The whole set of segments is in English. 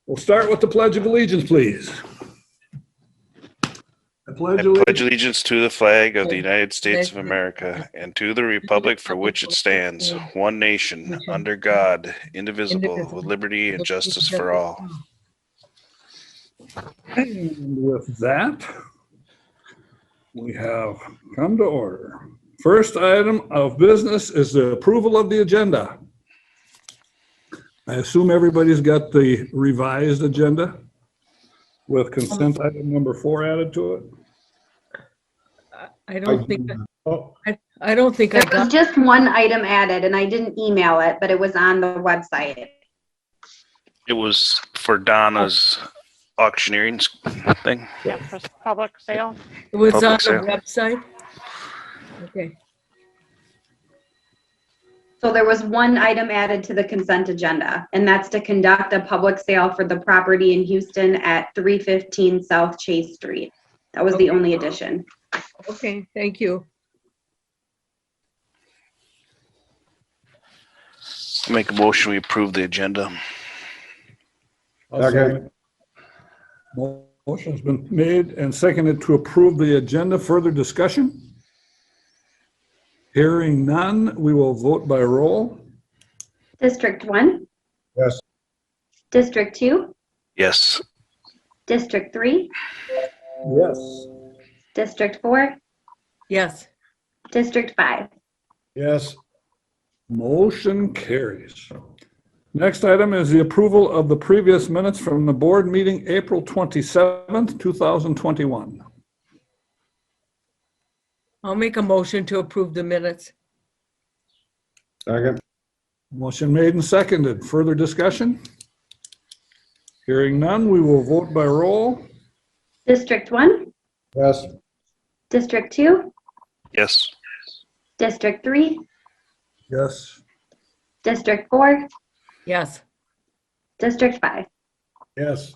We'll start with the Pledge of Allegiance, please. I pledge I pledge allegiance to the flag of the United States of America and to the republic for which it stands, one nation, under God, indivisible, with liberty and justice for all. And with that, we have come to order. First item of business is the approval of the agenda. I assume everybody's got the revised agenda with consent item number 4 added to it. I don't think Oh, I don't think I There was got. just one item added, and I didn't email it, but it was on the website. It was for Donna's auctioneering thing. Yeah, for public sale. It was on Public the sale. website. Okay. So there was one item added to the consent agenda, and that's to conduct a public sale for the property in Houston at 315 South Chase Street. That was the only addition. Okay. Thank you. Make a motion, we approve the agenda. okay. Motion's been made and seconded to approve the agenda. Further discussion? Hearing none, we will vote by roll. District 1? Yes. District 2? Yes. District 3? Yes. District 4? Yes. District 5? Yes. Motion carries. Next item is the approval of the previous minutes from the board meeting April 27th, 2021. I'll make a motion to approve the minutes. Second. Motion made and seconded. Further discussion? Hearing none, we will vote by roll. District 1? Yes. District 2? Yes. District 3? Yes. District 4? Yes. District 5? Yes.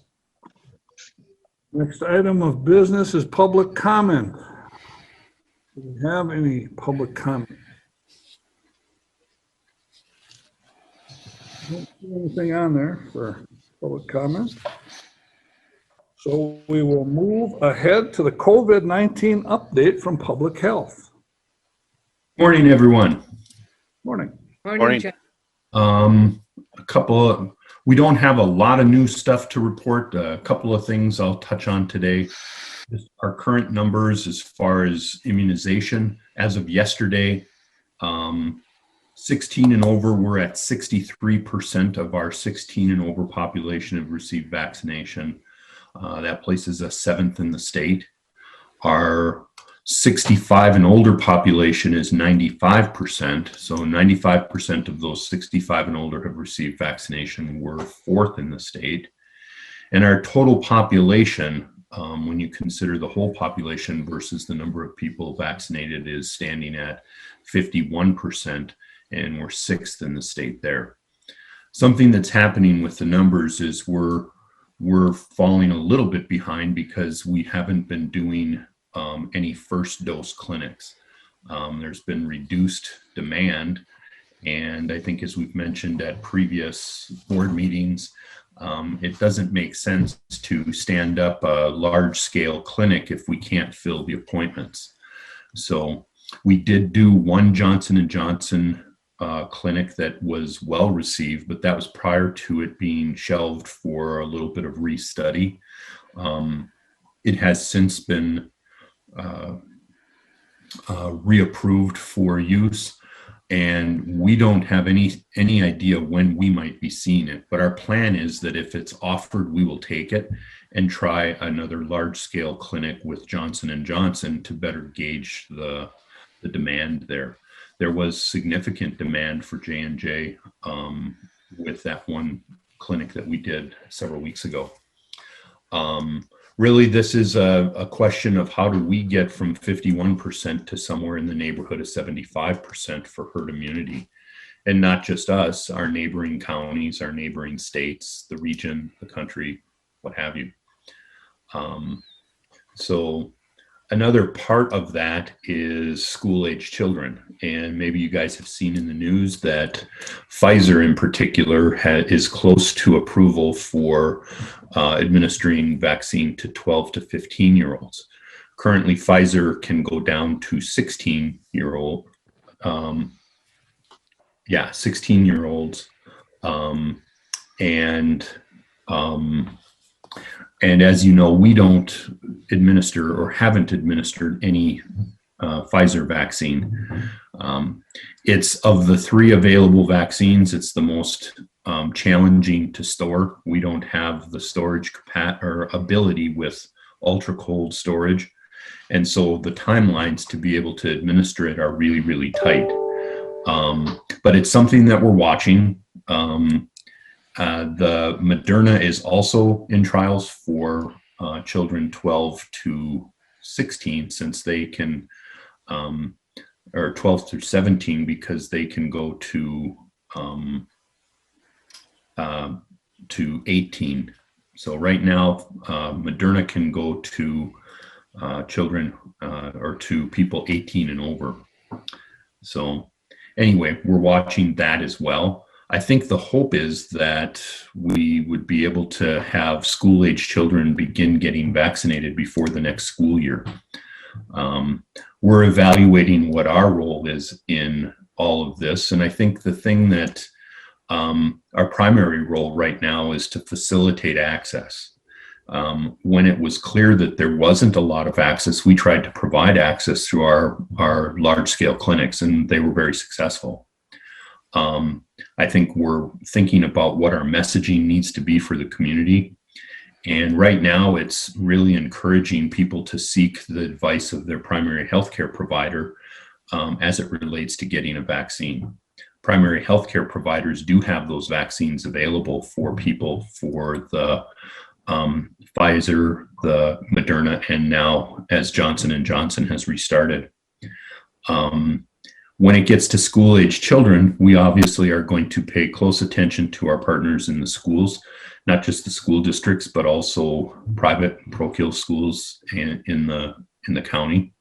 Next item of business is public comment. Do we have any public comment? Don't see anything on there for public comment. So we will move ahead to the COVID-19 update from Public Health. Morning, everyone. Morning. Morning. John. We don't have a lot of new stuff to report. A couple of things I'll touch on today. Our current numbers as far as immunization, as of yesterday, 16 and over, we're at 63% of our 16 and over population have received vaccination. That places us 7th in the state. Our 65 and older population is 95%. So 95% of those 65 and older have received vaccination. We're 4th in the state. And our total population, when you consider the whole population versus the number of people vaccinated, is standing at 51%, and we're 6th in the state there. Something that's happening with the numbers is we're falling a little bit behind because we haven't been doing any first dose clinics. There's been reduced demand, and I think, as we've mentioned at previous board meetings, it doesn't make sense to stand up a large scale clinic if we can't fill the appointments. So we did do one Johnson & Johnson clinic that was well received, but that was prior to it being shelved for a little bit of restudy. It has since been reapproved for use, and we don't have any idea when we might be seeing it. But our plan is that if it's offered, we will take it and try another large-scale clinic with Johnson & Johnson to better gauge the demand there. There was significant demand for J&J with that one clinic that we did several weeks ago. Really, this is a question of how do we get from 51% to somewhere in the neighborhood of 75% for herd immunity. And not just us, our neighboring counties, our neighboring states, the region, the country, what have you. So Another part of that is school-age children. And maybe you guys have seen in the news that Pfizer in particular is close to approval for administering vaccine to 12 to 15-year-olds. Currently, Pfizer can go down to 16-year-old. 16-year-olds. And as you know, we don't administer or haven't administered any Pfizer vaccine. It's of the 3 available vaccines, it's the most challenging to store. We don't have the storage or ability with ultra cold storage. And so the timelines to be able to administer it are really, really tight. But it's something that we're watching. The Moderna is also in trials for children 12 to 16, since they can, or 12 through 17, because they can go to 18. So right now, Moderna can go to children or to people 18 and over. So anyway, we're watching that as well. I think the hope is that we would be able to have school-age children begin getting vaccinated before the next school year. We're evaluating what our role is in all of this, and I think the thing that our primary role right now is to facilitate access. When it was clear that there wasn't a lot of access, we tried to provide access through our large-scale clinics, and they were very successful. I think we're thinking about what our messaging needs to be for the community. And right now, it's really encouraging people to seek the advice of their primary healthcare provider as it relates to getting a vaccine. Primary healthcare providers do have those vaccines available for people for the Pfizer, the Moderna, and now as Johnson & Johnson has restarted. When it gets to school-age children, we obviously are going to pay close attention to our partners in the schools, not just the school districts, but also private parochial schools in the county.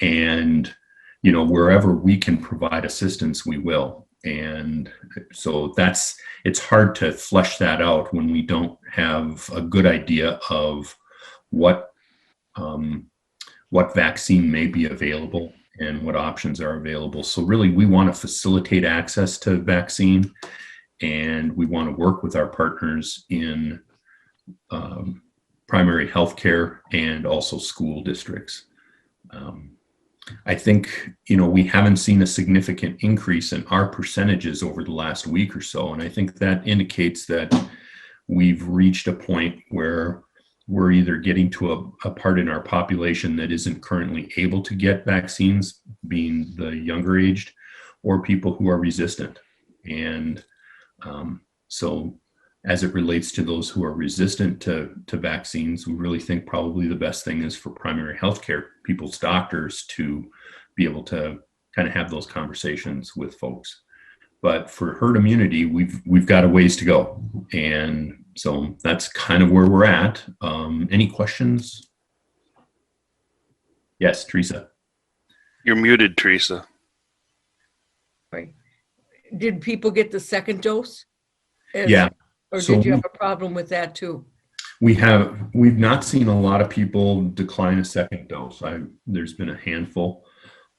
And, you know, wherever we can provide assistance, we will. And so it's hard to flesh that out when we don't have a good idea of what vaccine may be available and what options are available. So really, we want to facilitate access to vaccine, and we want to work with our partners in primary healthcare and also school districts. I think, you know, we haven't seen a significant increase in our percentages over the last week or so, and I think that indicates that we've reached a point where we're either getting to a part in our population that isn't currently able to get vaccines, being the younger aged, or people who are resistant. And so as it relates to those who are resistant to vaccines, we really think probably the best thing is for primary healthcare, people's doctors, to be able to kind of have those conversations with folks. But for herd immunity, we've got a ways to go. And so that's kind of where we're at. Any questions? Yes, Teresa. You're muted, Teresa. Right. Did people get the second dose? Yeah. Or So did you have a problem with that too? we've not seen a lot of people decline a second dose. There's been a handful.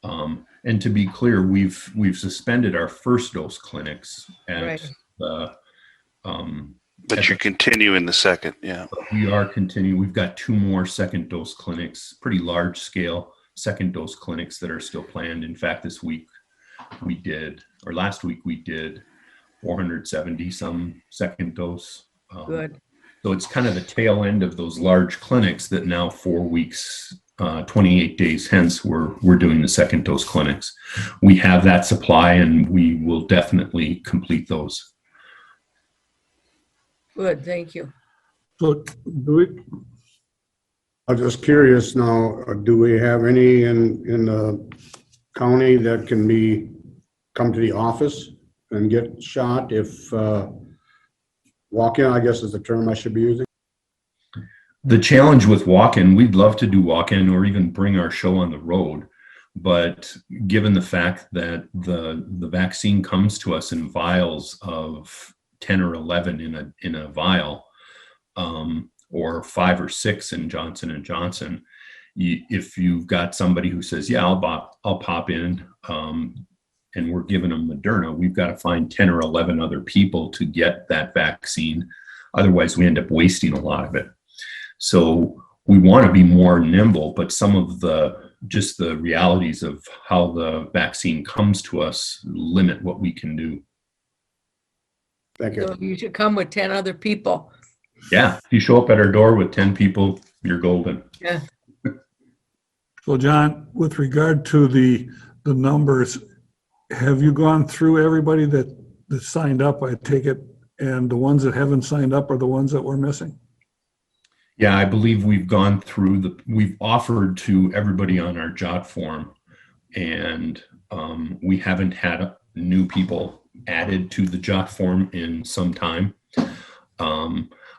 And to be clear, we've suspended our first dose clinics at Right. the But you're continuing the second, yeah. we are continuing. We've got 2 more second dose clinics, pretty large scale second dose clinics that are still planned. In fact, last week we did 470 some second dose. Good. So it's kind of the tail end of those large clinics that now 4 weeks, 28 days hence, we're doing the second dose clinics. We have that supply, and we will definitely complete those. Good, thank you. So I'm just curious now, do we have any in the county that can come to the office and get shot if walk-in, I guess is the term I should be using? The challenge with walk-in, we'd love to do walk-in or even bring our show on the road. But given the fact that the vaccine comes to us in vials of 10 or 11 in a vial, or 5 or 6 in Johnson & Johnson, if you've got somebody who says, yeah, I'll pop in, and we're giving them Moderna, we've got to find 10 or 11 other people to get that vaccine. Otherwise, we end up wasting a lot of it. So we want to be more nimble, but some of the realities of how the vaccine comes to us limit what we can do. Thank you. So you should come with 10 other people. Yeah, if you show up at our door with 10 people, you're golden. Yeah. So John, with regard to the numbers, have you gone through everybody that signed up, I take it, and the ones that haven't signed up are the ones that we're missing? Yeah, I believe we've gone through we've offered to everybody on our JOT form, and we haven't had new people added to the JOT form in some time.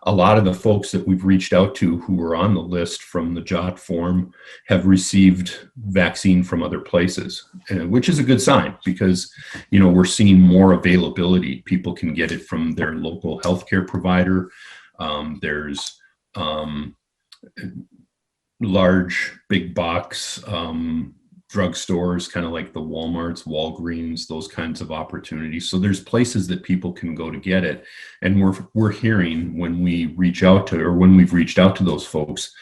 A lot of the folks that we've reached out to who were on the list from the JOT form have received vaccine from other places, which is a good sign because, we're seeing more availability. People can get it from their local healthcare provider. There's large, big box drugstores, kind of like the Walmarts, Walgreens, those kinds of opportunities. So there's places that people can go to get it. And we're hearing when we've reached out to those folks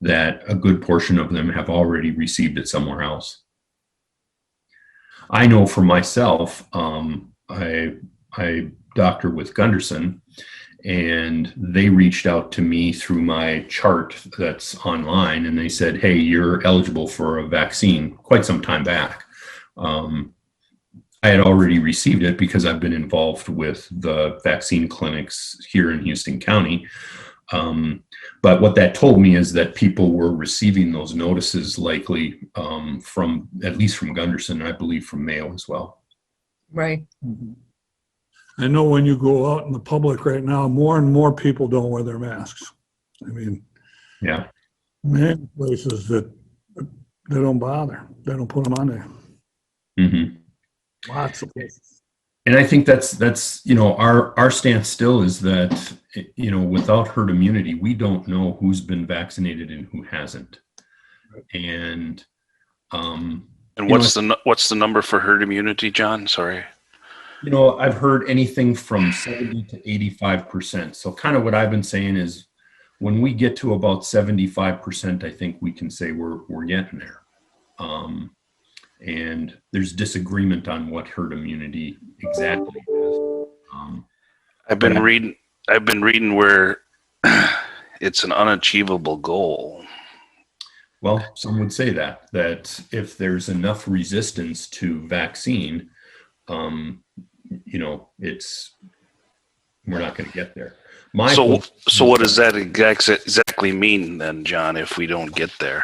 that a good portion of them have already received it somewhere else. I know for myself, I doctor with Gunderson, and they reached out to me through my chart that's online, and they said, hey, you're eligible for a vaccine quite some time back. I had already received it because I've been involved with the vaccine clinics here in Houston County. But what that told me is that people were receiving those notices likely from, at least from Gunderson, and I believe from Mayo as well. Right. I know when you go out in the public right now, more and more people don't wear their masks. I mean, Yeah. many places that they don't bother. They don't put them on there. Mm-hmm. Lots of places. And I think that's our stance still is that, without herd immunity, we don't know who's been vaccinated and who hasn't. And what's the number for herd immunity, John? Sorry. I've heard anything from 70 to 85%. So kind of what I've been saying is when we get to about 75%, I think we can say we're getting there. And there's disagreement on what herd immunity exactly is. I've been reading where it's an unachievable goal. Well, some would say that if there's enough resistance to vaccine, we're not going to get there. So what does that exactly mean then, John, if we don't get there?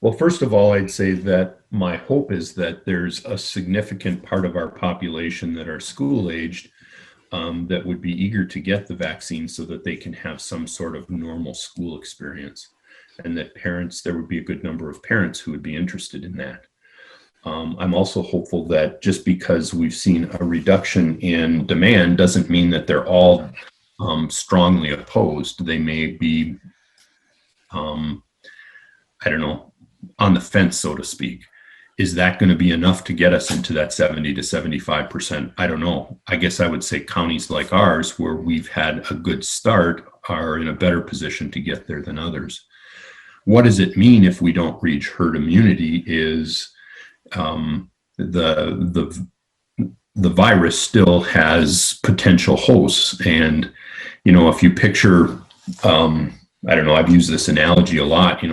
Well, first of all, I'd say that my hope is that there's a significant part of our population that are school-aged that would be eager to get the vaccine so that they can have some sort of normal school experience, and that there would be a good number of parents who would be interested in that. I'm also hopeful that just because we've seen a reduction in demand doesn't mean that they're all strongly opposed. They may be, on the fence, so to speak. Is that going to be enough to get us into that 70 to 75%? I don't know. I guess I would say counties like ours, where we've had a good start, are in a better position to get there than others. What does it mean if we don't reach herd immunity is the virus still has potential hosts. And, if you picture, I've used this analogy a lot,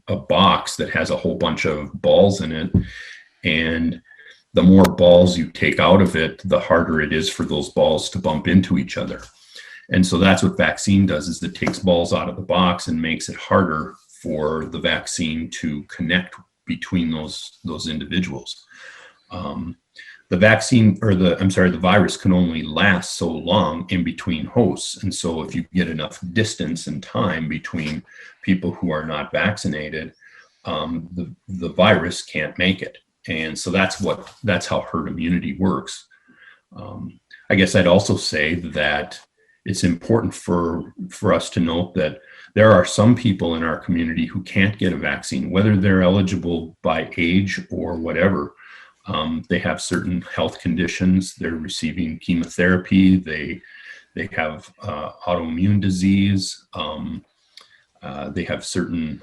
a box that has a whole bunch of balls in it, and the more balls you take out of it, the harder it is for those balls to bump into each other. And so that's what vaccine does, is it takes balls out of the box and makes it harder for the vaccine to connect between those individuals. the vaccine or the virus can only last so long in between hosts. And so if you get enough distance and time between people who are not vaccinated, the virus can't make it. And so that's how herd immunity works. I guess I'd also say that it's important for us to note that there are some people in our community who can't get a vaccine, whether they're eligible by age or whatever. They have certain health conditions. They're receiving chemotherapy. They have autoimmune disease. They have certain,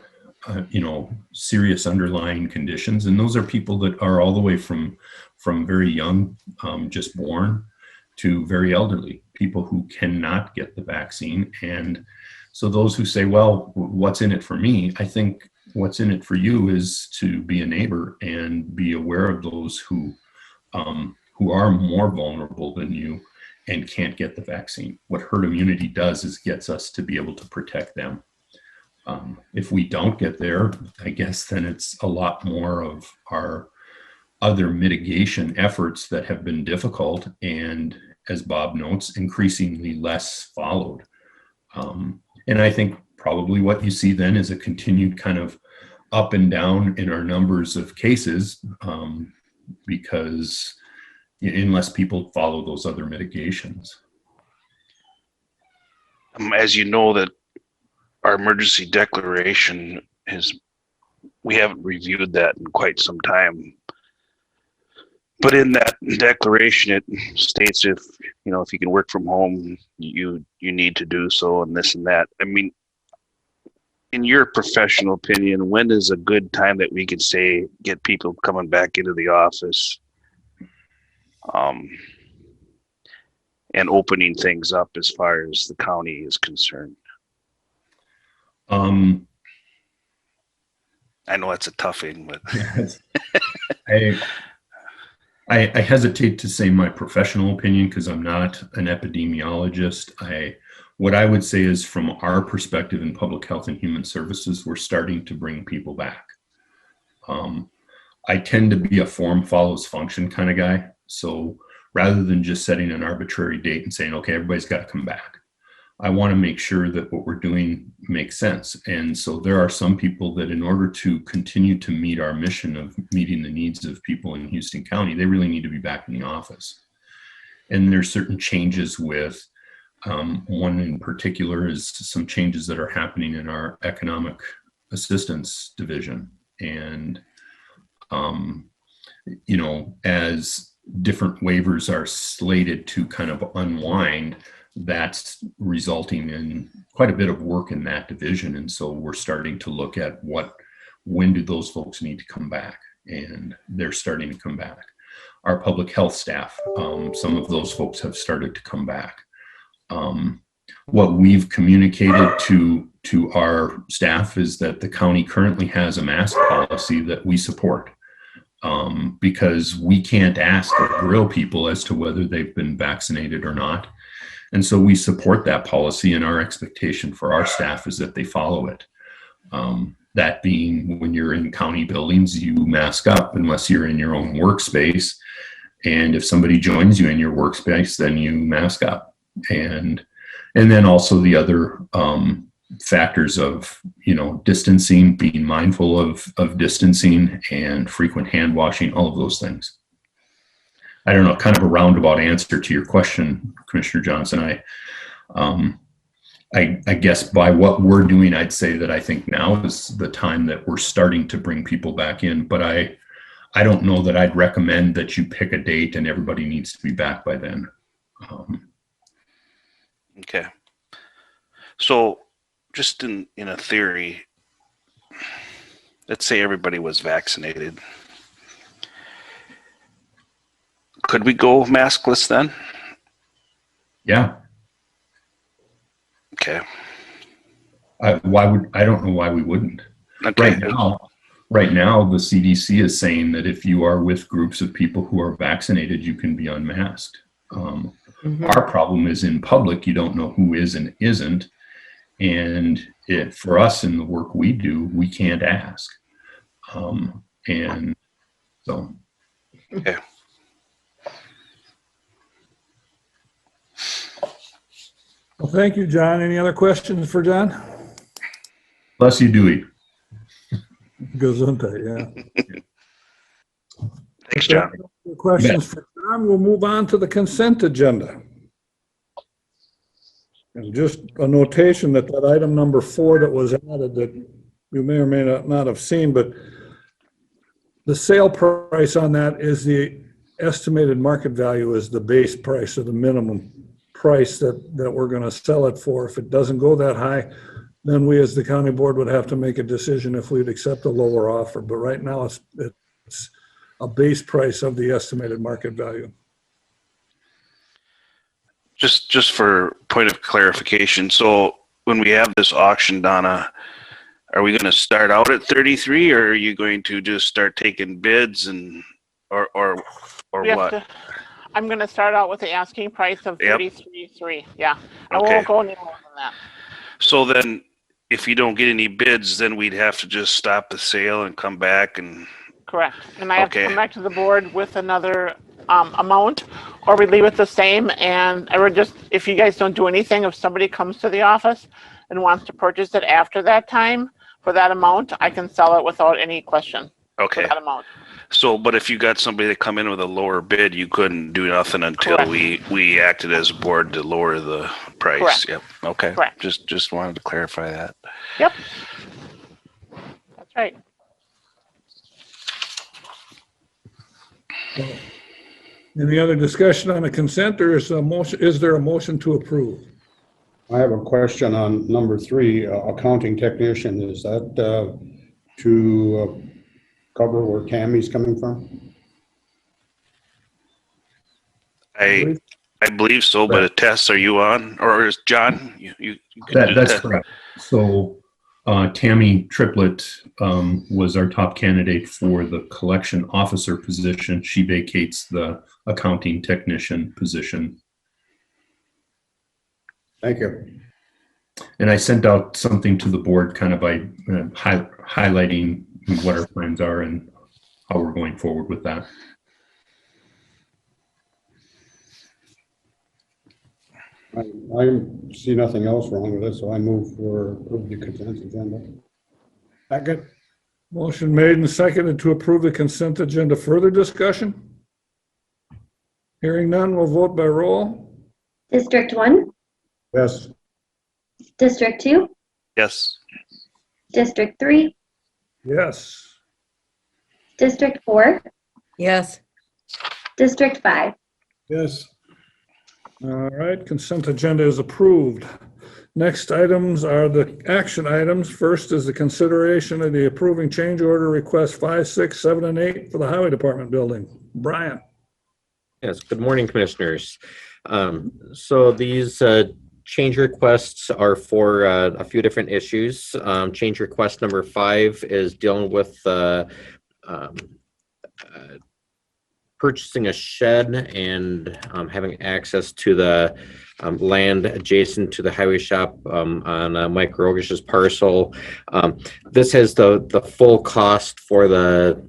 serious underlying conditions. And those are people that are all the way from very young, just born, to very elderly, people who cannot get the vaccine. And so those who say, well, what's in it for me? I think what's in it for you is to be a neighbor and be aware of those who are more vulnerable than you and can't get the vaccine. What herd immunity does is gets us to be able to protect them. If we don't get there, I guess then it's a lot more of our other mitigation efforts that have been difficult and, as Bob notes, increasingly less followed. And I think probably what you see then is a continued kind of up and down in our numbers of cases, because unless people follow those other mitigations. As you know, that our emergency declaration we haven't reviewed that in quite some time. But in that declaration, it states if you can work from home, you need to do so, and this and that. I mean, in your professional opinion, when is a good time that we could say get people coming back into the office, and opening things up as far as the county is concerned? I know that's a tough thing, but I hesitate to say my professional opinion because I'm not an epidemiologist. What I would say is, from our perspective in public health and human services, we're starting to bring people back. I tend to be a form follows function kind of guy. So rather than just setting an arbitrary date and saying, okay, everybody's got to come back, I want to make sure that what we're doing makes sense. And so there are some people that, in order to continue to meet our mission of meeting the needs of people in Houston County, they really need to be back in the office. And there's certain changes with, one in particular is some changes that are happening in our economic assistance division. And, as different waivers are slated to kind of unwind, that's resulting in quite a bit of work in that division. And so we're starting to look at when do those folks need to come back? And they're starting to come back. Our public health staff, some of those folks have started to come back. What we've communicated to our staff is that the county currently has a mask policy that we support, because we can't ask or grill people as to whether they've been vaccinated or not. And so we support that policy, and our expectation for our staff is that they follow it. That being, when you're in county buildings, you mask up unless you're in your own workspace. And if somebody joins you in your workspace, then you mask up. And then also the other factors of, distancing, being mindful of distancing and frequent hand washing, all of those things. I don't know, kind of a roundabout answer to your question, Commissioner Johnson. I guess by what we're doing, I'd say that I think now is the time that we're starting to bring people back in. But I don't know that I'd recommend that you pick a date and everybody needs to be back by then. Okay. So just in a theory, let's say everybody was vaccinated. Could we go maskless then? Yeah. Okay. I don't know why we wouldn't. Okay. Right now, the CDC is saying that if you are with groups of people who are vaccinated, you can be unmasked. Our problem is in public, you don't know who is and isn't. And for us in the work we do, we can't ask. And so. Okay. thank you, John. Any other questions for John? Bless you, Dewey. Gesundheit, yeah. Thanks, John. Questions for John? We'll move on to the consent agenda. And just a notation that item number 4 that was added that you may or may not have seen, but the sale price on that is the estimated market value is the base price or the minimum price that we're going to sell it for. If it doesn't go that high, then we as the county board would have to make a decision if we'd accept a lower offer. But right now it's a base price of the estimated market value. Just for point of clarification, so when we have this auction, Donna, are we going to start out at 33, or are you going to just start taking bids and or We have what? to- I'm gonna start out with the asking price of Yep. 33.3. Yeah, I Okay. won't go any more than that. So then, if you don't get any bids, then we'd have to just stop the sale and come back and, Correct. And I have to Okay. come back to the board with another amount, or we leave it the same. And I would just, if you guys don't do anything, if somebody comes to the office and wants to purchase it after that time for that amount, I can sell it without any question for okay. that amount. So, but if you got somebody that come in with a lower bid, you couldn't do nothing until Correct. we acted as a board to lower the price. Correct. Yep. Okay. Correct. Just wanted to clarify that. Yep. That's right. Any other discussion on the consent, or is there a motion to approve? I have a question on number 3, accounting technician. Is that to cover where Tammy's coming from? I believe so, but Tess, are you on, or is John? You can do That's that. correct. So Tammy Triplett was our top candidate for the collection officer position. She vacates the accounting technician position. Thank you. And I sent out something to the board kind of by highlighting what our plans are and how we're going forward with that. I see nothing else wrong with it, so I move for the consent agenda. Second. Motion made and seconded to approve the consent agenda. Further discussion? Hearing none, we'll vote by roll. District 1, Yes. District 2, Yes. District 3, Yes. District 4, Yes. District 5. Yes. All right, consent agenda is approved. Next items are the action items. First is the consideration of the approving change order request 5, 6, 7, and 8 for the Highway Department building. Brian? Yes, good morning, Commissioners. So these change requests are for a few different issues. Change request number 5 is dealing with purchasing a shed and having access to the land adjacent to the highway shop on Mike Rogish's parcel. This has the full cost for the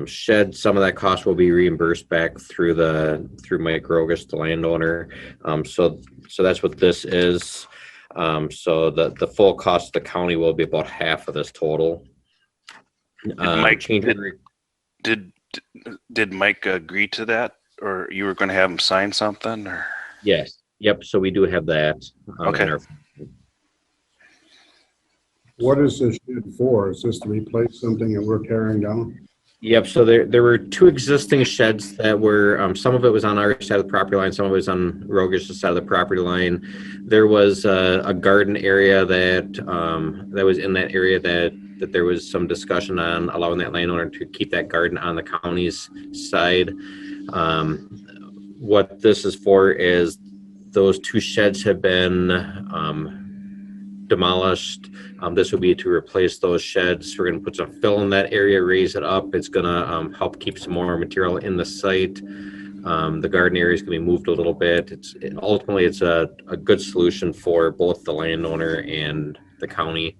shed. Some of that cost will be reimbursed back through Mike Rogish, the landowner. So that's what this is. So the full cost of the county will be about half of this total. Mike, did Mike agree to that, or you were going to have him sign something, or? Yes. Yep. So we do have that. Okay. What is this shed for? Is this to replace something that we're tearing down? Yep. So there were 2 existing sheds that were, some of it was on our side of the property line, some of it was on Rogish's side of the property line. There was a garden area that was in that area that there was some discussion on allowing that landowner to keep that garden on the county's side. What this is for is those 2 sheds have been demolished. This would be to replace those sheds. We're going to put some fill in that area, raise it up. It's going to help keep some more material in the site. The garden area is going to be moved a little bit. Ultimately, it's a good solution for both the landowner and the county.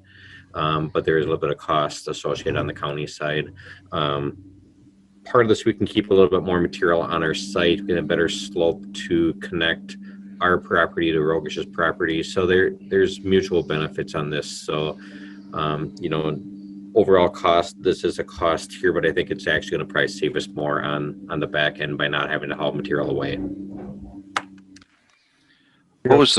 But there is a little bit of cost associated on the county side. Part of this, we can keep a little bit more material on our site, get a better slope to connect our property to Rogish's property. So there's mutual benefits on this. So, overall cost, this is a cost here, but I think it's actually going to probably save us more on the back end by not having to haul material away. What was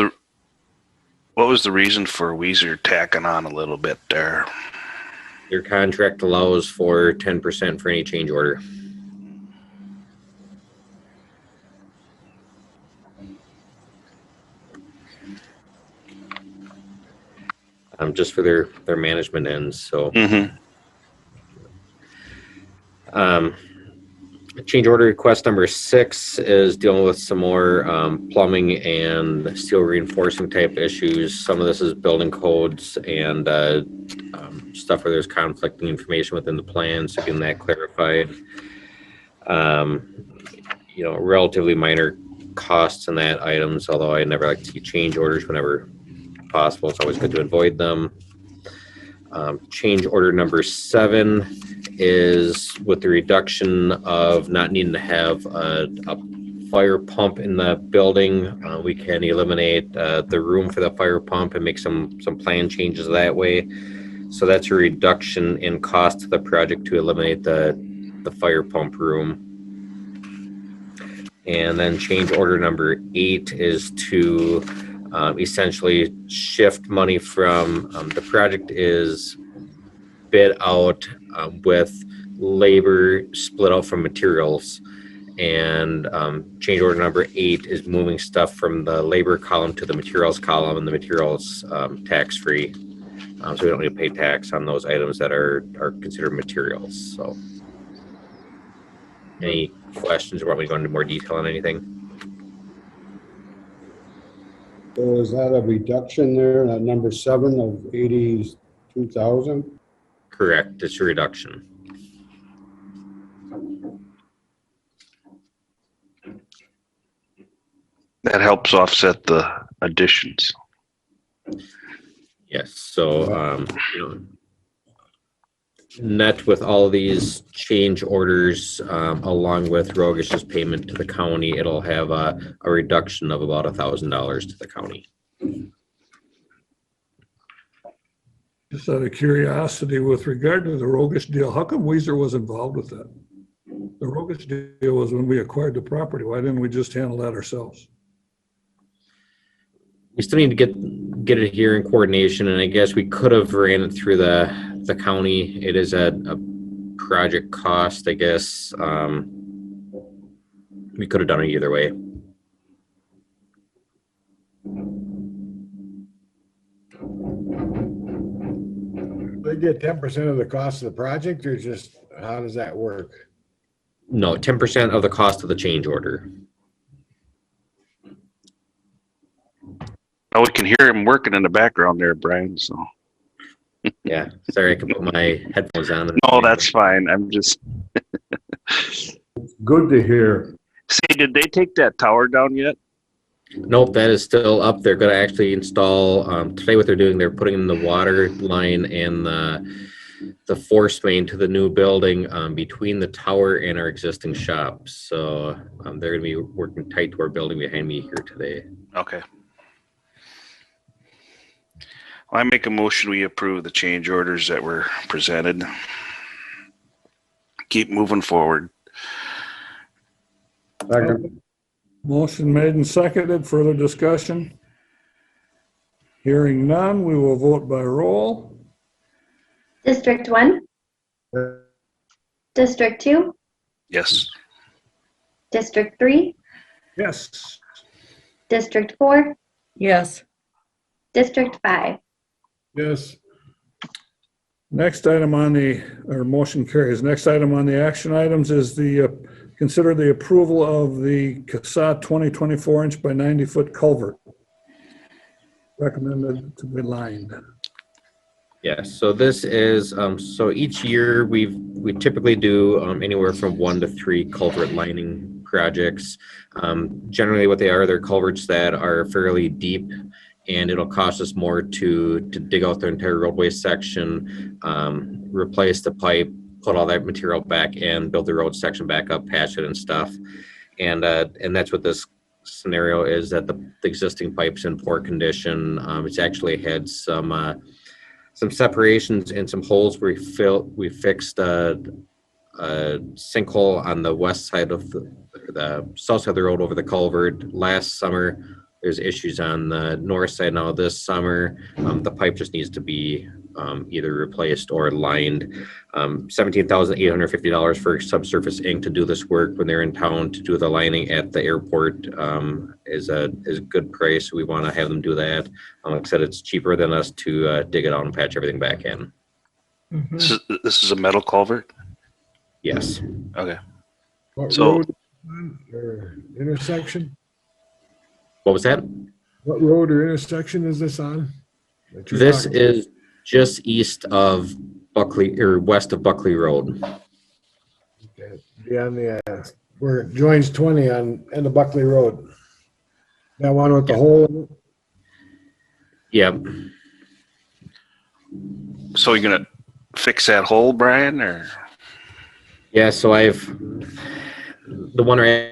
the reason for Weezer tacking on a little bit there? Your contract allows for 10% for any change order. Just for their management ends. So, Mm-hmm. change order request number 6 is dealing with some more plumbing and steel reinforcing type issues. Some of this is building codes and stuff where there's conflicting information within the plan, so getting that clarified. Relatively minor costs in that items, although I never like to see change orders whenever possible. It's always good to avoid them. Change order number 7 is with the reduction of not needing to have a fire pump in the building. We can eliminate the room for the fire pump and make some plan changes that way. So that's a reduction in cost to the project to eliminate the fire pump room. And then change order number 8 is to essentially shift money from the project is bid out with labor split out from materials, and change order number 8 is moving stuff from the labor column to the materials column, and the materials tax free, so we don't need to pay tax on those items that are considered materials. So any questions, or want me to go into more detail on anything? So is that a reduction there, that number 7 of 82,000? Correct, it's a reduction. That helps offset the additions. Yes, so, net with all of these change orders, along with Rogish's payment to the county, it'll have a reduction of about $1,000 to the county. Just out of curiosity, with regard to the Rogish deal, how come Weezer was involved with that? The Rogish deal was when we acquired the property. Why didn't we just handle that ourselves? We still need to get it here in coordination, and I guess we could have ran it through the county. It is a project cost, I guess. We could have done it either way. They get 10% of the cost of the project, or just, how does that work? No, 10% of the cost of the change order. Oh, we can hear him working in the background there, Brian, so. Yeah, sorry, I can put my headphones on. No, that's fine. I'm just, Good to hear. say, did they take that tower down yet? Nope, that is still up. They're going to actually install, today what they're doing, they're putting in the water line and the force main to the new building between the tower and our existing shop. So they're going to be working tight to our building behind me here today. Okay. Well, I make a motion, we approve the change orders that were presented. Keep moving forward. Second. Motion made and seconded. Further discussion? Hearing none, we will vote by roll. District 1, District 2, Yes. District 3, Yes. District 4, Yes. District 5. Yes. Next item on motion carries. Next item on the action items is consider the approval of the CASA 2024 inch by 90 foot culvert. Recommended to be lined. Yes, so this is, so each year we typically do anywhere from 1 to 3 culvert lining projects. Generally what they are, they're culverts that are fairly deep, and it'll cost us more to dig out the entire roadway section, replace the pipe, put all that material back in, build the road section back up, patch it and stuff. And that's what this scenario is that the existing pipe's in poor condition. It's actually had some separations and some holes. We fixed a sinkhole on the west side of the south side of the road over the culvert last summer. There's issues on the north side now this summer. The pipe just needs to be either replaced or lined. $17,850 for Subsurface Inc. to do this work when they're in town to do the lining at the airport is a good price. We want to have them do that. Like I said, it's cheaper than us to dig it out and patch everything back in. Mhm. This is a metal culvert? Yes. Okay. What So- road or intersection? What was that? What road or intersection is this on? that you're This talking- is just east of Buckley or west of Buckley Road. Okay, be on the, where it joins 20 on, end of Buckley Road. That one with the hole in it? Yep. So you're gonna fix that hole, Brian, or? Yeah, so the one right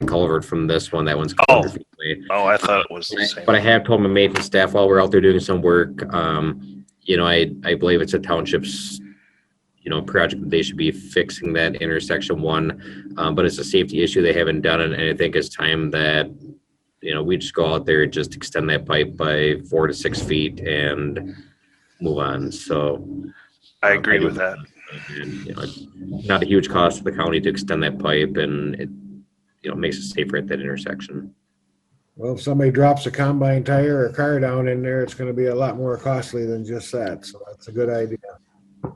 culvert from this one, that one's Oh. 100 feet away. Oh, I thought it was the same. But I have told my maintenance staff while we're out there doing some work, I believe it's a township's, project that they should be fixing that intersection one. But it's a safety issue. They haven't done it. And I think it's time that, we just go out there and just extend that pipe by 4 to 6 feet and move on. So I agree with that. and, it's not a huge cost to the county to extend that pipe, and it, makes it safer at that intersection. Well, if somebody drops a combine tire or a car down in there, it's gonna be a lot more costly than just that, so that's a good idea.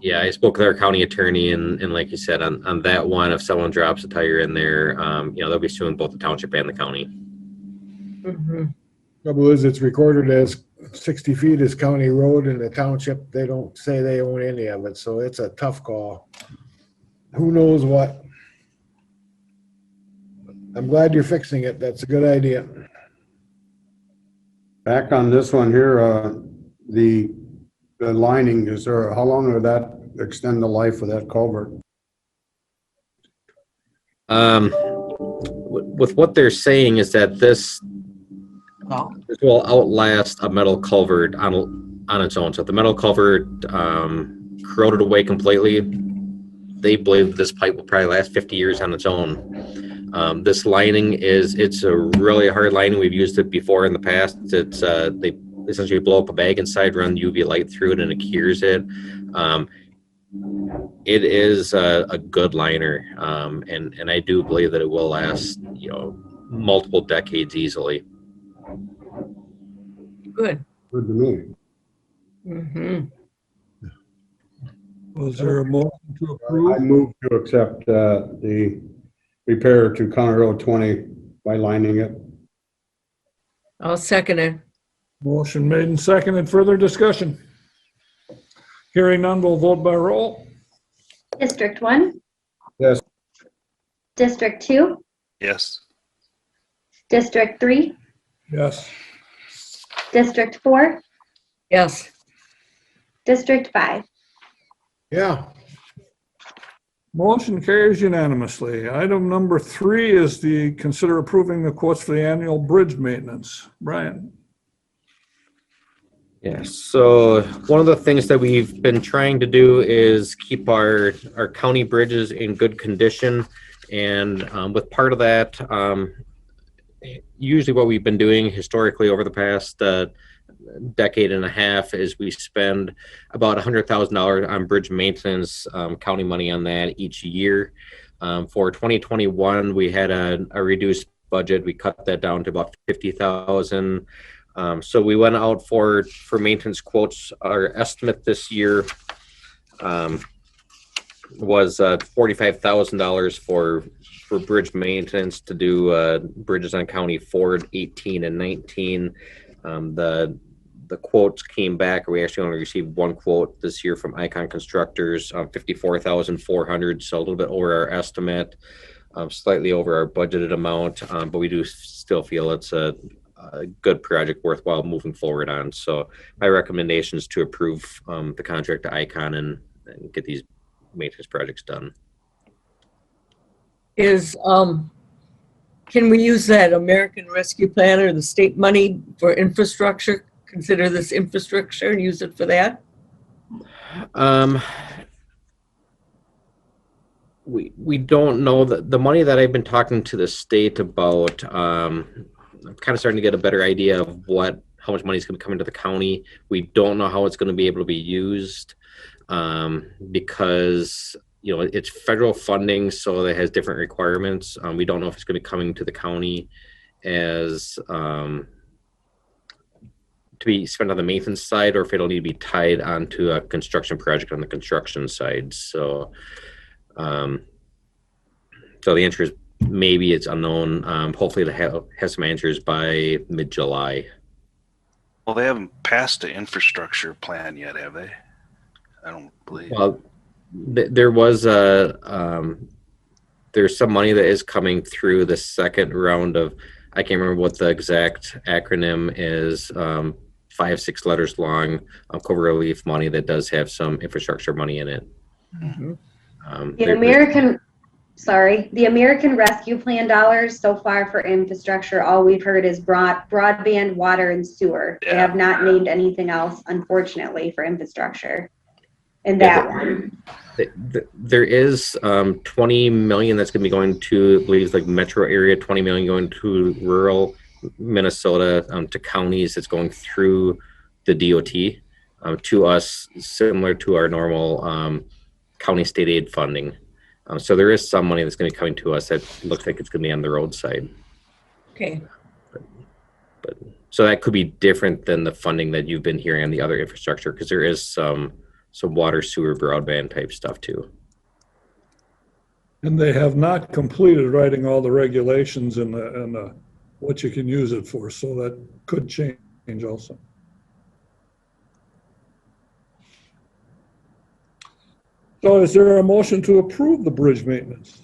Yeah, I spoke with our county attorney, and like you said, on that one, if someone drops a tire in there, they'll be suing both the township and the county. Mhm. Trouble is, it's recorded as 60 feet is county road, and the township, they don't say they own any of it, so it's a tough call. Who knows what? I'm glad you're fixing it. That's a good idea. Back on this one here, the lining, how long would that extend the life of that culvert? With what they're saying is that this will outlast a metal culvert on its own. So if the metal culvert corroded away completely, they believe this pipe will probably last 50 years on its own. This lining it's a really hard lining. We've used it before in the past. It's they essentially blow up a bag inside, run UV light through it, and it cures it. It is a good liner, and I do believe that it will last, multiple decades easily. Good. Good to me. Mhm. Was there a motion to I approve? move to accept the repair to County Road 20 by lining it. I'll second it. Motion made and seconded. Further discussion? Hearing none, we'll vote by roll. District 1? Yes. District 2? Yes. District 3? Yes. District 4? Yes. District 5? Yeah, Motion carries unanimously. Item number 3 is the consider approving the quotes for the annual bridge maintenance. Brian? Yeah, so one of the things that we've been trying to do is keep our county bridges in good condition. And with part of that, usually what we've been doing historically over the past decade and a half is we spend about $100,000 on bridge maintenance, county money on that each year. For 2021, we had a reduced budget. We cut that down to about $50,000. So we went out for maintenance quotes. Our estimate this year was $45,000 for bridge maintenance to do bridges on County Ford 18 and 19. The quotes came back. We actually only received one quote this year from Icon Constructors, $54,400, so a little bit over our estimate, slightly over our budgeted amount, but we do still feel it's a good project worthwhile moving forward on. So my recommendation is to approve the contract to Icon and get these maintenance projects done. Is Can we use that American Rescue Plan or the state money for infrastructure? Consider this infrastructure and use it for that? We don't know the money that I've been talking to the state about. I'm kind of starting to get a better idea of how much money is going to come into the county. We don't know how it's going to be able to be used because it's federal funding, so it has different requirements. We don't know if it's going to be coming to the county as to be spent on the maintenance side, or if it'll need to be tied onto a construction project on the construction side. So the answer is maybe it's unknown. Hopefully it'll have some answers by mid-July. Well, they haven't passed the infrastructure plan yet, have they? I don't believe. Well, there was there's some money that is coming through the second round of, I can't remember what the exact acronym is, 5-6 letters long, COVID relief money that does have some infrastructure money in it. The American Rescue Plan dollars so far for infrastructure, all we've heard is broadband, water, and sewer. They have not named anything else, unfortunately, for infrastructure. And that one. There is 20 million that's going to be going to, I believe, like metro area, 20 million going to rural Minnesota, to counties. It's going through the DOT to us, similar to our normal county state aid funding. So there is some money that's going to be coming to us that looks like it's going to be on the roadside. Okay. But so that could be different than the funding that you've been hearing on the other infrastructure, because there is some water, sewer, broadband type stuff too. And they have not completed writing all the regulations and what you can use it for, so that could change also. So is there a motion to approve the bridge maintenance?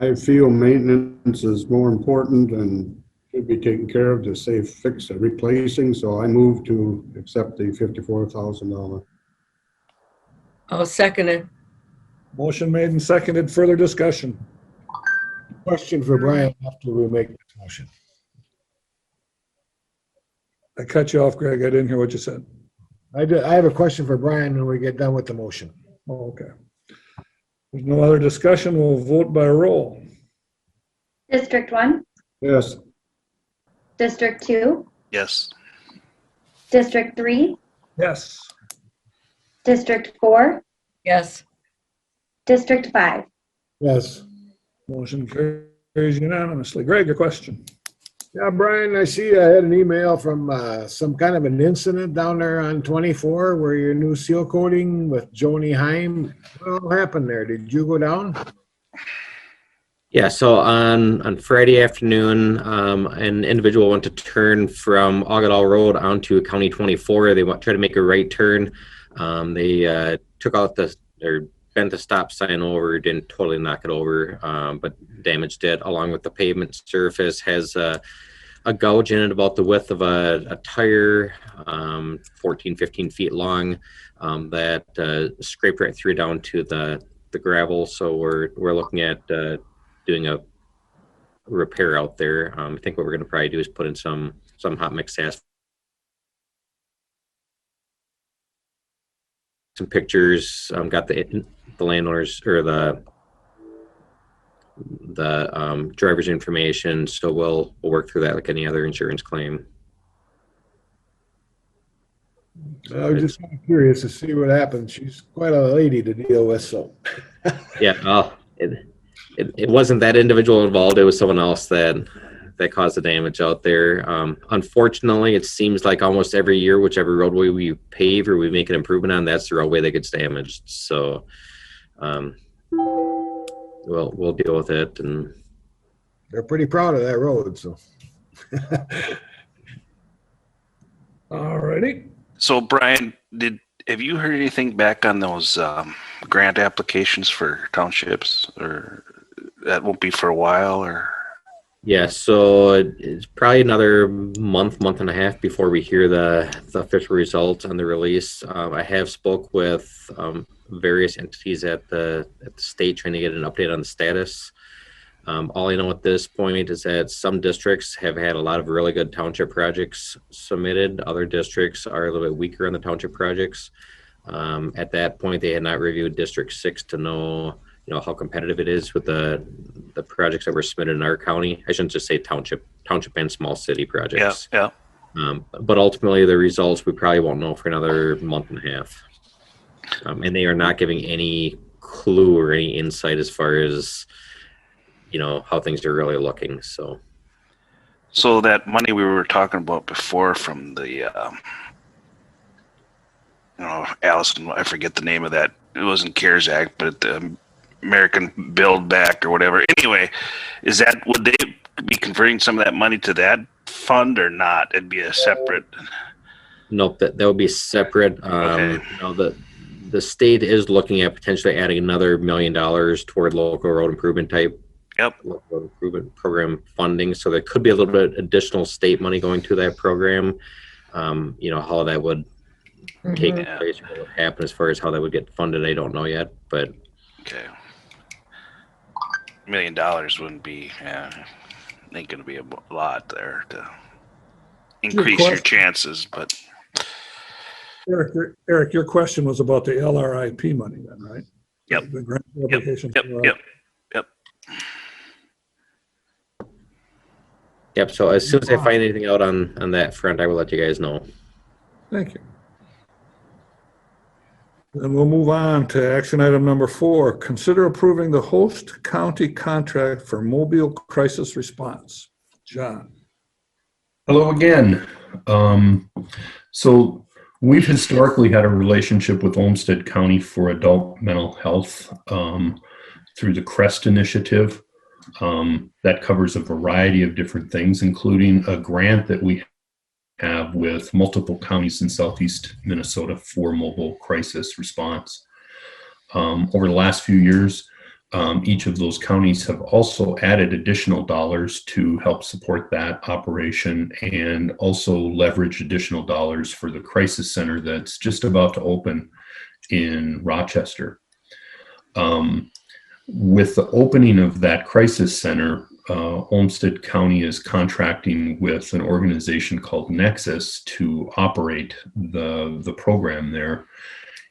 I feel maintenance is more important and should be taken care of to save, fix, replacing, so I move to accept the $54,000. I'll second it. Motion made and seconded. Further discussion? Question for Brian after we make this motion. I cut you off, Greg. I didn't hear what you said. I have a question for Brian when we get done with the motion. Oh, okay. There's no other discussion. We'll vote by roll. District 1, Yes. District 2, Yes. District 3, Yes. District 4, Yes. District 5. Yes. Motion carries unanimously. Greg, your question? Yeah, Brian, I see I had an email from some kind of an incident down there on 24 where your new seal coating with Joni Heim. What all happened there? Did you go down? Yeah, so on Friday afternoon, an individual went to turn from Augadall Road onto County 24. They tried to make a right turn. They took out bent the stop sign over, didn't totally knock it over, but damaged it, along with the pavement surface. Has a gouge in it about the width of a tire, 14, 15 feet long, that scraped right through down to the gravel. So we're looking at doing a repair out there. I think what we're going to probably do is put in some hot mix asphalt. Some pictures, got the landowners or the driver's information, so we'll work through that like any other insurance claim. I was just kind of curious to see what happened. She's quite a lady to deal with, so. Yeah, it wasn't that individual involved. It was someone else that caused the damage out there. Unfortunately, it seems like almost every year, whichever roadway we pave or we make an improvement on, that's the roadway that gets damaged. So we'll deal with it. And They're pretty proud of that road, so. All righty. So Brian, have you heard anything back on those grant applications for townships, or that won't be for a while, or? yeah, so it's probably another month and a half before we hear the official results on the release. I have spoke with various entities at the state trying to get an update on the status. All I know at this point is that some districts have had a lot of really good township projects submitted. Other districts are a little bit weaker on the township projects. At that point, they had not reviewed District 6 to know, how competitive it is with the projects that were submitted in our county. I shouldn't just say township and small city Yeah, projects. yeah. But ultimately, the results we probably won't know for another month and a half. And they are not giving any clue or any insight as far as, how things are really looking. So that money we were talking about before from the, Allison, I forget the name of that. It wasn't CARES Act, but the American Build Back or whatever. Anyway, would they be converting some of that money to that fund or not? It'd be a separate. nope, that would be separate. Okay. The state is looking at potentially adding another $1 million toward local road improvement type. Yep. Local road improvement program funding. So there could be a little bit additional state money going to that program. How that would take place, what would happen as far as how that would get funded, I don't know yet. But Okay. $1 million wouldn't be, ain't going to be a lot there to increase your chances, but Eric, your question was about the LRIP money then, right? Yep. The grant application. yep. So as soon as I find anything out on that front, I will let you guys know. Thank you. Then we'll move on to action item number 4. Consider approving the host county contract for mobile crisis response. John. Hello again. So we've historically had a relationship with Olmsted County for adult mental health through the CREST initiative. That covers a variety of different things, including a grant that we have with multiple counties in southeast Minnesota for mobile crisis response. Over the last few years, each of those counties have also added additional dollars to help support that operation and also leverage additional dollars for the crisis center that's just about to open in Rochester. With the opening of that crisis center, Olmsted County is contracting with an organization called Nexus to operate the program there.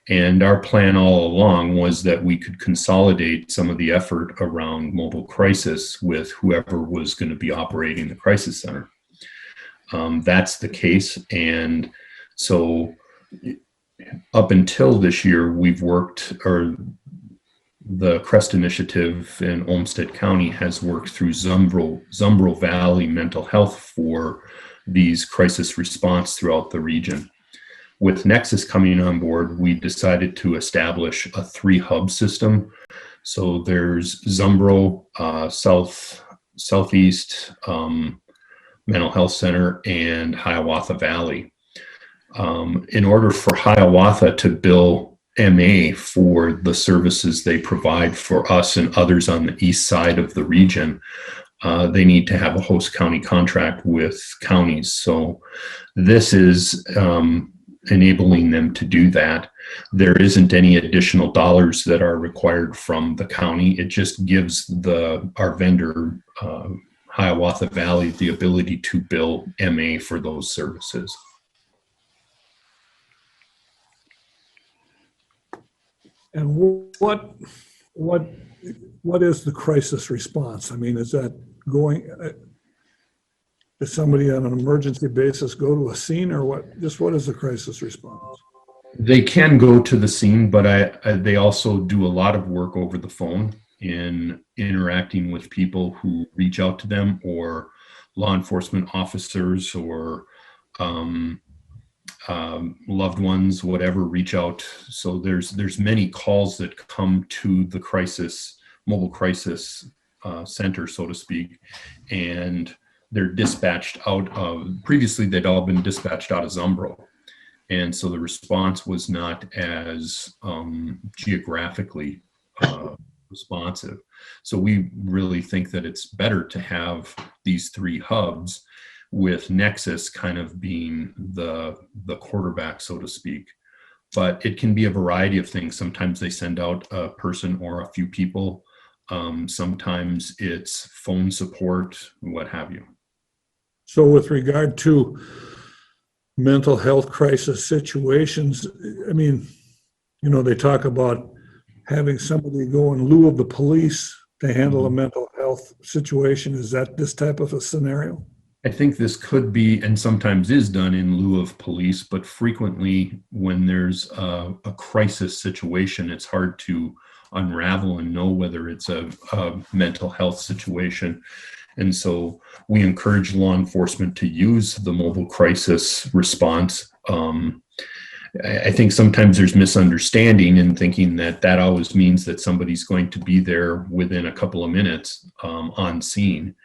And our plan all along was that we could consolidate some of the effort around mobile crisis with whoever was going to be operating the crisis center. That's the case. And so up until this year, we've worked, or the CREST initiative in Olmsted County has worked through Zumbro Valley Mental Health for these crisis response throughout the region. With Nexus coming on board, we decided to establish a 3-hub system. So there's Zumbro, Southeast Mental Health Center, and Hiawatha Valley. In order for Hiawatha to bill MA for the services they provide for us and others on the east side of the region, they need to have a host county contract with counties. So this is enabling them to do that. There isn't any additional dollars that are required from the county. It just gives our vendor, Hiawatha Valley, the ability to bill MA for those services. And what is the crisis response? I mean, is that going, does somebody on an emergency basis go to a scene, or what is the crisis response? They can go to the scene, but they also do a lot of work over the phone in interacting with people who reach out to them, or law enforcement officers, or loved ones, whatever, reach out. So there's many calls that come to the mobile crisis center, so to speak, and they're dispatched out of, previously they'd all been dispatched out of Zumbro. And so the response was not as geographically responsive. So we really think that it's better to have these 3 hubs, with Nexus kind of being the quarterback, so to speak. But it can be a variety of things. Sometimes they send out a person or a few people Sometimes it's phone support, what have you. So with regard to mental health crisis situations, I mean, you know, they talk about having somebody go in lieu of the police to handle a mental health situation. Is that this type of a scenario? I think this could be, and sometimes is done in lieu of police, but frequently when there's a crisis situation, it's hard to unravel and know whether it's a mental health situation. And so we encourage law enforcement to use the mobile crisis response. I think sometimes there's misunderstanding in thinking that that always means that somebody's going to be there within a couple of minutes on scene.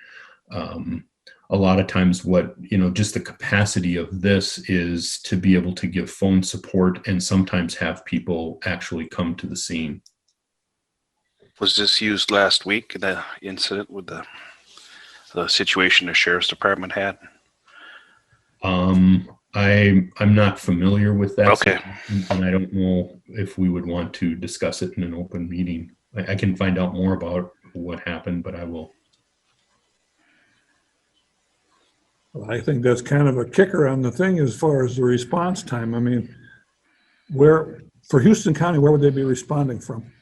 A lot of times what, you know, just the capacity of this is to be able to give phone support and sometimes have people actually come to the scene. Was this used last week, the incident with the situation the sheriff's department had? I'm not familiar with that. Okay. And I don't know if we would want to discuss it in an open meeting. I can find out more about what happened, but I will. Well, I think that's kind of a kicker on the thing as far as the response time. I mean, where, for Houston County, where would they be responding from?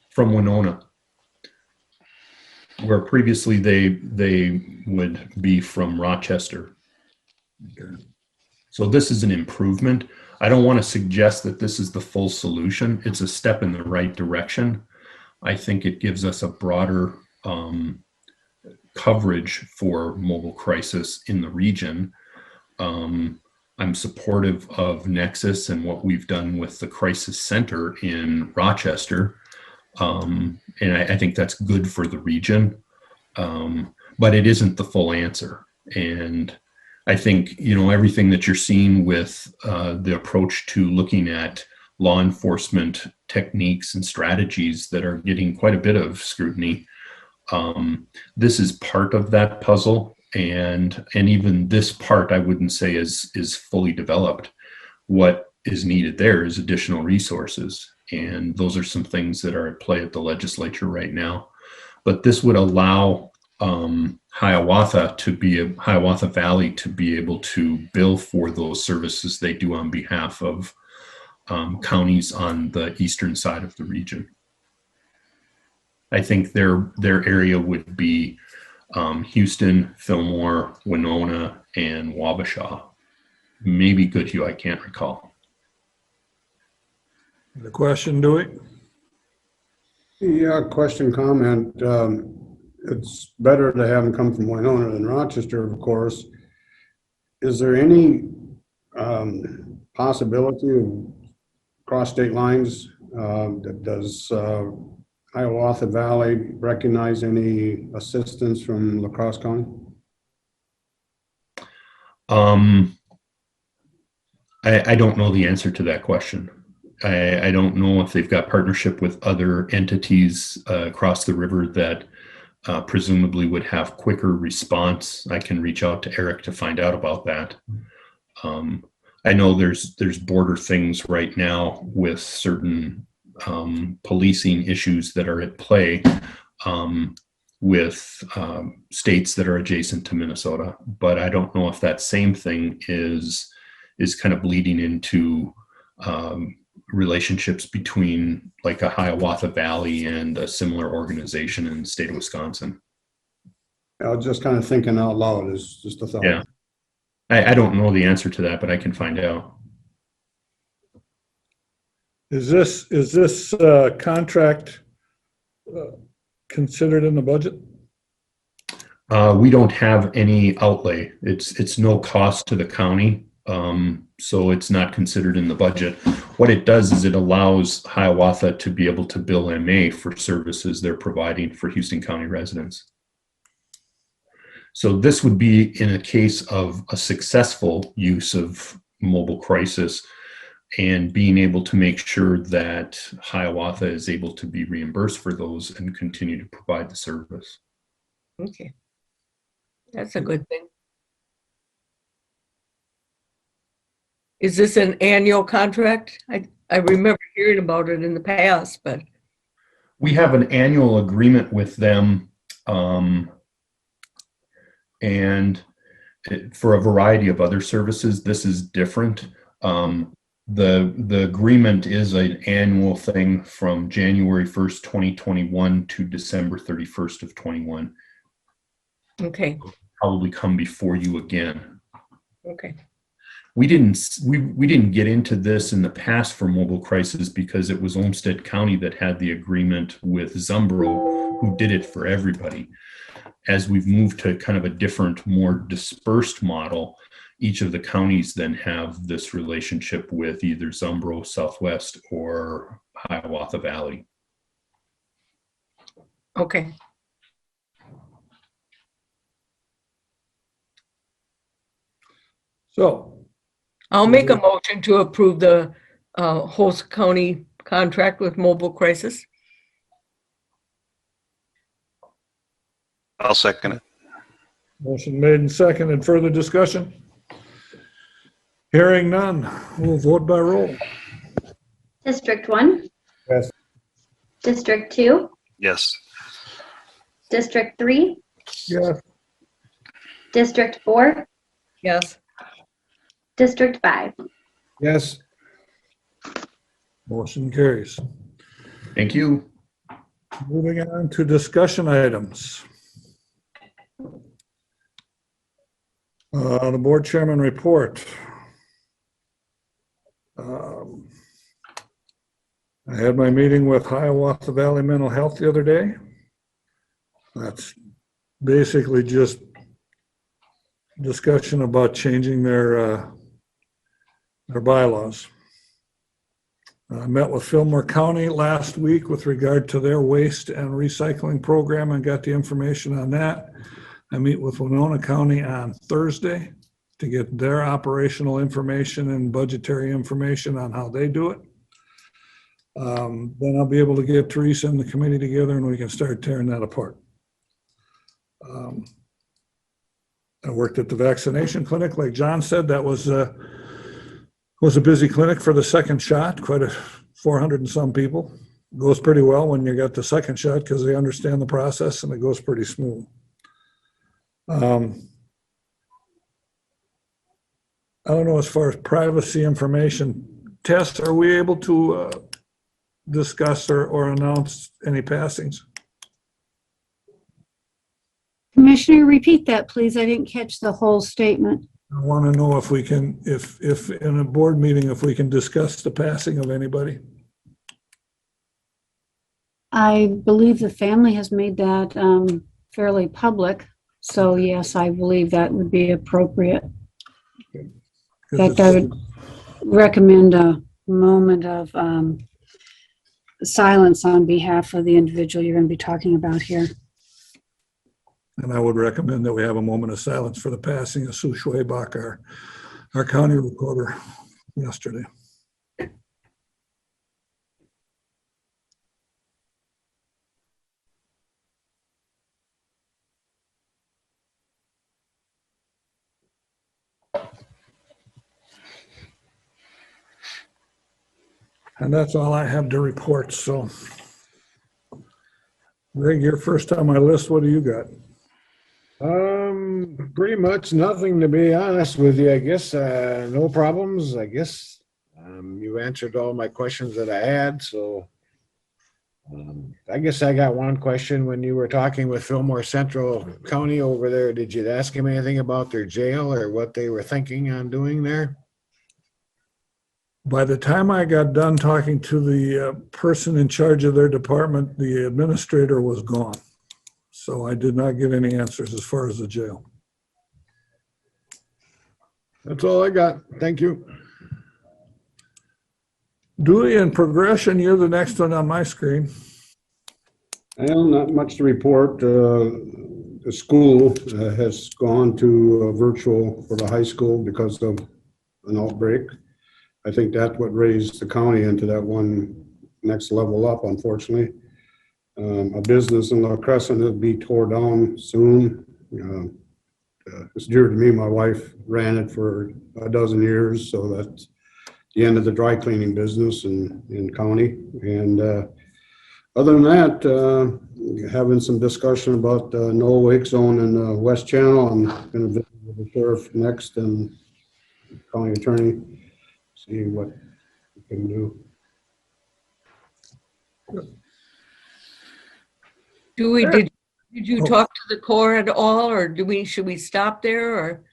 From Winona, where previously they would be from Rochester. Okay. So this is an improvement. I don't want to suggest that this is the full solution. It's a step in the right direction. I think it gives us a broader coverage for mobile crisis in the region. I'm supportive of Nexus and what we've done with the crisis center in Rochester. And I think that's good for the region, but it isn't the full answer. And I think, you know, everything that you're seeing with the approach to looking at law enforcement techniques and strategies that are getting quite a bit of scrutiny, this is part of that puzzle. And even this part, I wouldn't say is fully developed. What is needed there is additional resources. And those are some things that are at play at the legislature right now. But this would allow Hiawatha Valley to be able to bill for those services they do on behalf of counties on the eastern side of the region. I think their area would be Houston, Fillmore, Winona, and Wabasha. Maybe Goodhue, I can't recall. The question, Dewey? Yeah, question, comment. It's better to have them come from Winona than Rochester, of course. Is there any possibility of cross state lines? Does Hiawatha Valley recognize any assistance from La Crosse County? I don't know the answer to that question. I don't know if they've got partnership with other entities across the river that presumably would have quicker response. I can reach out to Eric to find out about that. I know there's border things right now with certain policing issues that are at play with states that are adjacent to Minnesota, but I don't know if that same thing is kind of bleeding into relationships between like a Hiawatha Valley and a similar organization in the state of Wisconsin. I was just kind of thinking out loud, is just a thought. Yeah, I don't know the answer to that, but I can find out. Is this contract considered in the budget? We don't have any outlay. It's no cost to the county, so it's not considered in the budget. What it does is it allows Hiawatha to be able to bill MA for services they're providing for Houston County residents. So this would be in a case of a successful use of mobile crisis and being able to make sure that Hiawatha is able to be reimbursed for those and continue to provide the service. Okay. That's a good thing. Is this an annual contract? I remember hearing about it in the past, but We have an annual agreement with them, and for a variety of other services. This is different. The agreement is an annual thing from January 1st, 2021 to December 31st of 21. Okay, Probably come before you again. okay. We didn't get into this in the past for mobile crisis because it was Olmsted County that had the agreement with Zumbro, who did it for everybody. As we've moved to kind of a different, more dispersed model, each of the counties then have this relationship with either Zumbro, Southwest, or Hiawatha Valley. Okay. So, I'll make a motion to approve the host county contract with Mobile Crisis. I'll second it. motion made and seconded. Further discussion? Hearing none, we'll vote by roll. District 1? Yes. District 2? Yes. District 3? Yes. District 4? Yes. District 5? Yes. Motion carries. Thank you. Moving on to discussion items. The board chairman report. I had my meeting with Hiawatha Valley Mental Health the other day. That's basically just discussion about changing their bylaws. I met with Fillmore County last week with regard to their waste and recycling program and got the information on that. I meet with Winona County on Thursday to get their operational information and budgetary information on how they do it. Then I'll be able to get Teresa and the committee together and we can start tearing that apart. I worked at the vaccination clinic. Like John said, that was a busy clinic for the second shot, quite a 400 and some people. Goes pretty well when you got the second shot because they understand the process and it goes pretty smooth. I don't know, as far as privacy information, Tess, are we able to discuss or announce any passings? Commissioner, repeat that, please. I didn't catch the whole statement. I want to know if we can, if in a board meeting, if we can discuss the passing of anybody. I believe the family has made that fairly public. So yes, I believe that would be appropriate. 'Cause In fact, I would recommend a moment of silence on behalf of the individual you're going to be talking about here. And I would recommend that we have a moment of silence for the passing of Sue Schwabach, our county recorder, yesterday. And that's all I have to report, so. Greg, you're first on my list. What do you got? Pretty much nothing, to be honest with you. I guess no problems. I guess you answered all my questions that I had. So I guess I got one question. When you were talking with Fillmore Central County over there, did you ask him anything about their jail or what they were thinking on doing there? By the time I got done talking to the person in charge of their department, the administrator was gone. So I did not get any answers as far as the jail. That's all I got. Thank you. Dewey and Progression, you're the next one on my screen. Well, not much to report. The school has gone to virtual for the high school because of an outbreak. I think that's what raised the county into that one next level up, unfortunately. A business in La Crescent will be tore down soon. It's dear to me. My wife ran it for a dozen years, so that's the end of the dry cleaning business in county. And Other than that, having some discussion about no wake zone in the West Channel. I'm going to visit with the sheriff next and county attorney, see what we can do. Did you talk to the Corps at all, or should we stop there, or?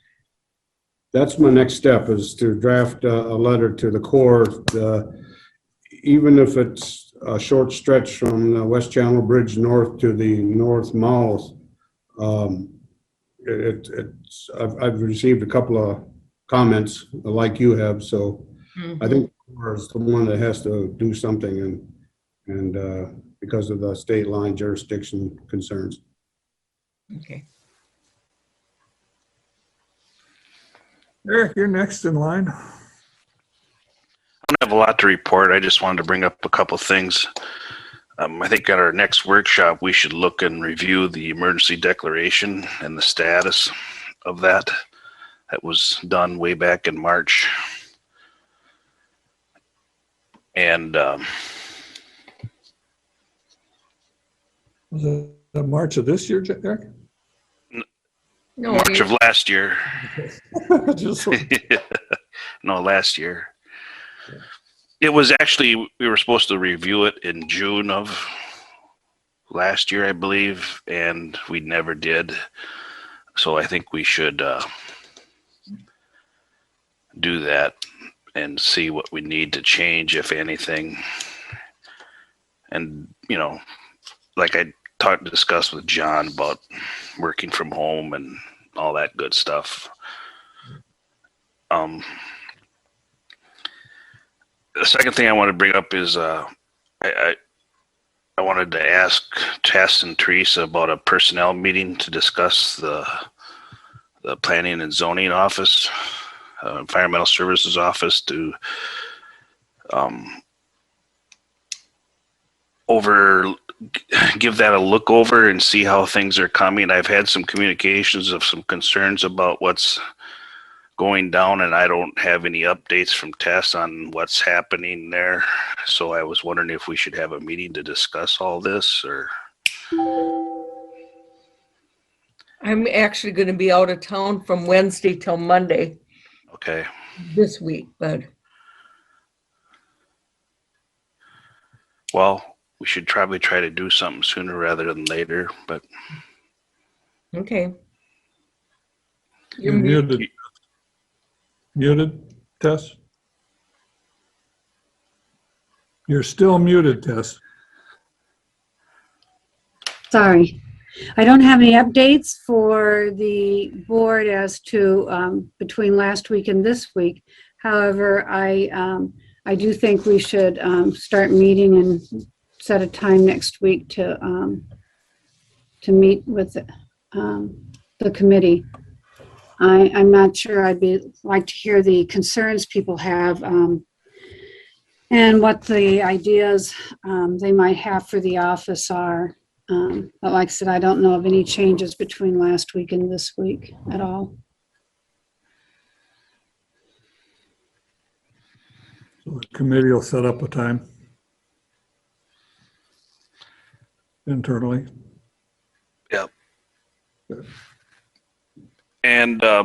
That's my next step, is to draft a letter to the Corps. Even if it's a short stretch from the West Channel Bridge north to the North Mall, I've received a couple of comments like you have, so I think the Corps is the one that has to do something, and because of the state line jurisdiction concerns. Okay. Eric, you're next in line. I don't have a lot to report. I just wanted to bring up a couple things. I think at our next workshop, we should look and review the emergency declaration and the status of that. That was done way back in March. And Was it March of this year, Eric? No, March of last year. Just No, last year. It was actually, we were supposed to review it in June of last year, I believe, and we never did. So I think we should do that and see what we need to change, if anything. And, you know, like I discussed with John about working from home and all that good stuff. The second thing I want to bring up is I wanted to ask Tess and Teresa about a personnel meeting to discuss the planning and zoning office, environmental services office, to give that a look over and see how things are coming. I've had some communications of some concerns about what's going down, and I don't have any updates from Tess on what's happening there. So I was wondering if we should have a meeting to discuss all this, or. I'm actually going to be out of town from Wednesday till Monday Okay. this week, but Well, we should probably try to do something sooner rather than later, but okay. You're muted. Muted, Tess? You're still muted, Tess. Sorry. I don't have any updates for the board as to between last week and this week. However, I do think we should start meeting and set a time next week to meet with the committee. I'm not sure. I'd like to hear the concerns people have and what the ideas they might have for the office are. But like I said, I don't know of any changes between last week and this week at all. So the committee will set up a time internally. Yep. And I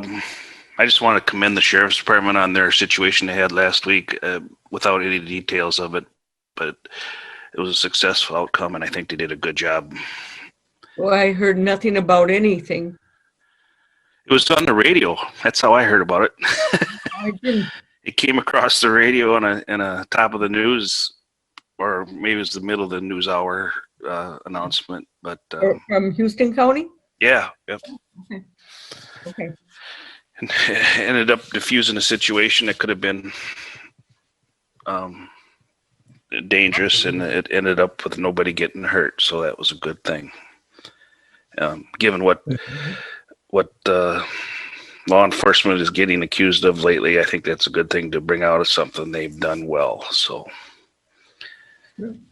just want to commend the sheriff's department on their situation they had last week, without any details of it, but it was a successful outcome, and I think they did a good job. Well, I heard nothing about anything. It was on the radio. That's how I heard about it. I didn't. It came across the radio in a top of the news, or maybe it was the middle of the news hour announcement. But From Houston County? yeah, yep. Okay. And ended up diffusing a situation that could have been dangerous, and it ended up with nobody getting hurt. So that was a good thing. Given what law enforcement is getting accused of lately, I think that's a good thing to bring out as something they've done well. So, and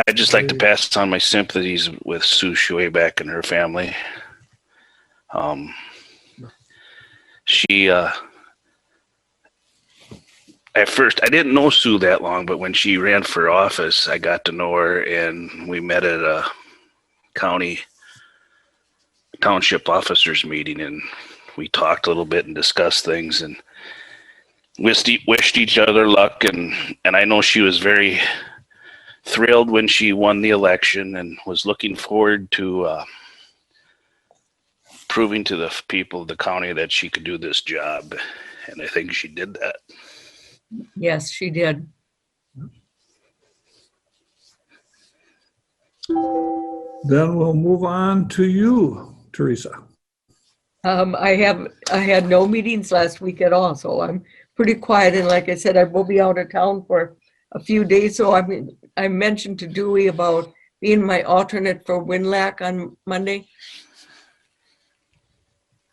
I'd just like to pass on my sympathies with Sue Shueback and her family. She at first, I didn't know Sue that long, but when she ran for office, I got to know her, and we met at a township officers meeting, and we talked a little bit and discussed things, and wished each other luck. And I know she was very thrilled when she won the election and was looking forward to proving to the people of the county that she could do this job. And I think she did that. Yes, she did. Then we'll move on to you, Teresa. I had no meetings last week at all, so I'm pretty quiet. And like I said, I will be out of town for a few days. So I mentioned to Dewey about being my alternate for WinLAC on Monday.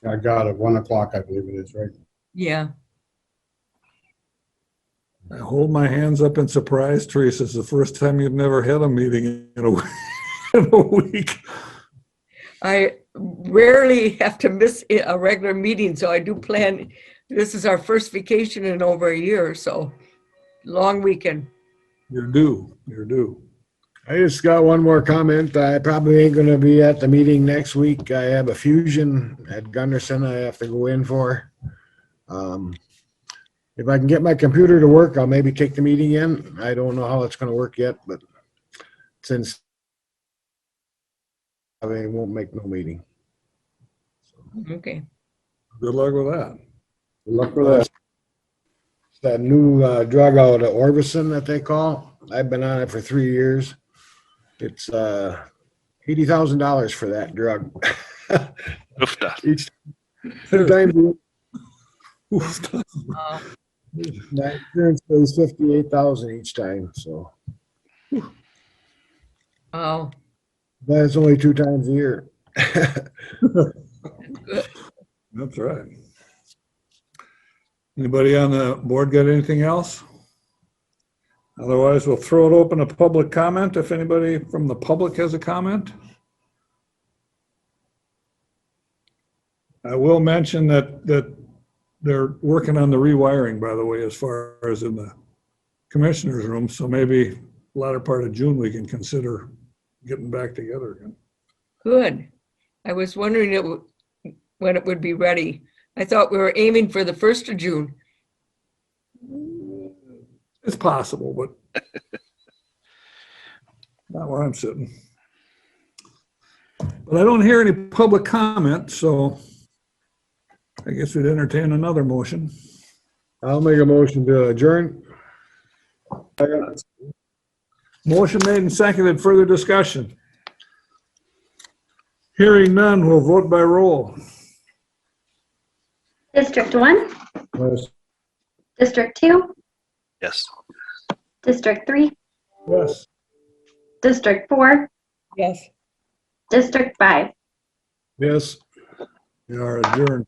I got it, 1 o'clock, I believe it is, right? Yeah. I hold my hands up in surprise, Teresa. It's the first time you've never had a meeting in a week. I rarely have to miss a regular meeting, so I do plan. This is our first vacation in over a year, so long weekend. You're due. You're due. I just got one more comment. I probably ain't gonna be at the meeting next week. I have a fusion at Gunderson I have to go in for. If I can get my computer to work, I'll maybe take the meeting in. I don't know how it's gonna work yet, but since I won't make no meeting. Okay. Good luck with that. Good luck with that. It's that new drug out of Orbison that they call. I've been on it for 3 years. It's $80,000 for that drug. Oofta. Each time my insurance pays $58,000 each time, so Oh, that's only 2 times a year. That's right. Anybody on the board got anything else? Otherwise, we'll throw it open to public comment if anybody from the public has a comment. I will mention that they're working on the rewiring, by the way, as far as in the commissioner's room. So maybe latter part of June, we can consider getting back together again. good. I was wondering when it would be ready. I thought we were aiming for the 1st of June. It's possible, but not where I'm sitting. But I don't hear any public comment, so I guess we'd entertain another motion. I'll make a motion to adjourn. Motion made and seconded. Further discussion? Hearing none, we'll vote by roll. District 1, Yes. District 2, Yes. District 3, Yes. District 4, Yes. District 5. Yes. We are adjourned.